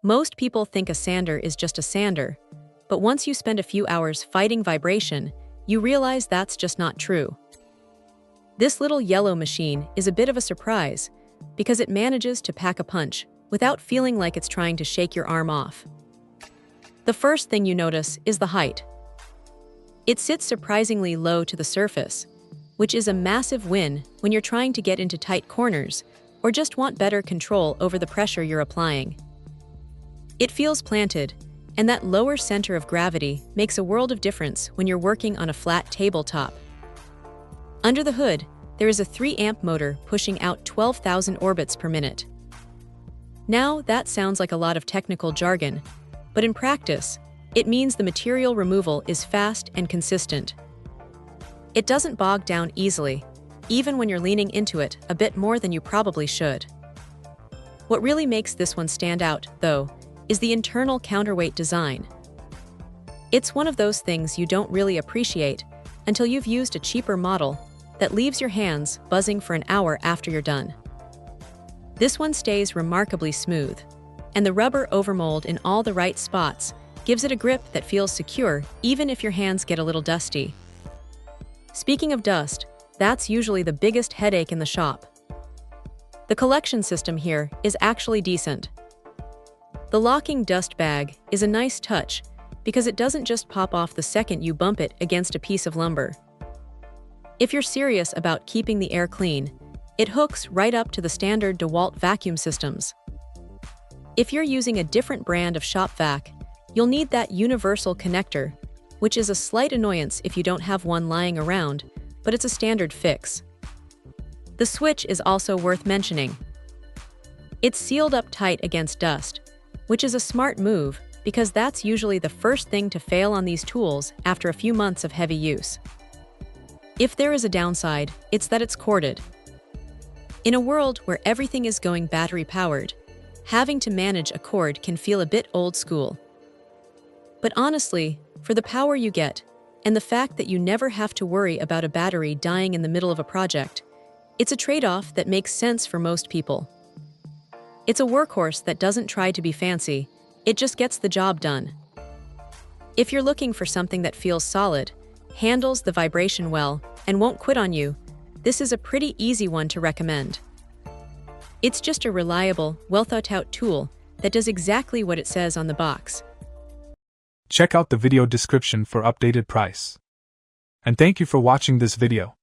Most people think a sander is just a sander, but once you spend a few hours fighting vibration, you realize that's just not true. This little yellow machine is a bit of a surprise because it manages to pack a punch without feeling like it's trying to shake your arm off. The first thing you notice is the height. It sits surprisingly low to the surface, which is a massive win when you're trying to get into tight corners or just want better control over the pressure you're applying. It feels planted, and that lower center of gravity makes a world of difference when you're working on a flat tabletop. Under the hood, there is a 3-amp motor pushing out 12,000 orbits per minute. Now, that sounds like a lot of technical jargon, but in practice, it means the material removal is fast and consistent. It doesn't bog down easily, even when you're leaning into it a bit more than you probably should. What really makes this one stand out, though, is the internal counterweight design. It's one of those things you don't really appreciate until you've used a cheaper model that leaves your hands buzzing for an hour after you're done. This one stays remarkably smooth, and the rubber overmold in all the right spots gives it a grip that feels secure even if your hands get a little dusty. Speaking of dust, that's usually the biggest headache in the shop. The collection system here is actually decent. The locking dust bag is a nice touch because it doesn't just pop off the second you bump it against a piece of lumber. If you're serious about keeping the air clean, it hooks right up to the standard DEWALT vacuum systems. If you're using a different brand of shop vac, you'll need that universal connector, which is a slight annoyance if you don't have one lying around, but it's a standard fix. The switch is also worth mentioning. It's sealed up tight against dust, which is a smart move because that's usually the first thing to fail on these tools after a few months of heavy use. If there is a downside, it's that it's corded. In a world where everything is going battery-powered, having to manage a cord can feel a bit old school. But honestly, for the power you get, and the fact that you never have to worry about a battery dying in the middle of a project, it's a trade-off that makes sense for most people. It's a workhorse that doesn't try to be fancy, it just gets the job done. If you're looking for something that feels solid, handles the vibration well, and won't quit on you, this is a pretty easy one to recommend. It's just a reliable, well-thought-out tool that does exactly what it says on the box. Check out the video description for updated price. And thank you for watching this video.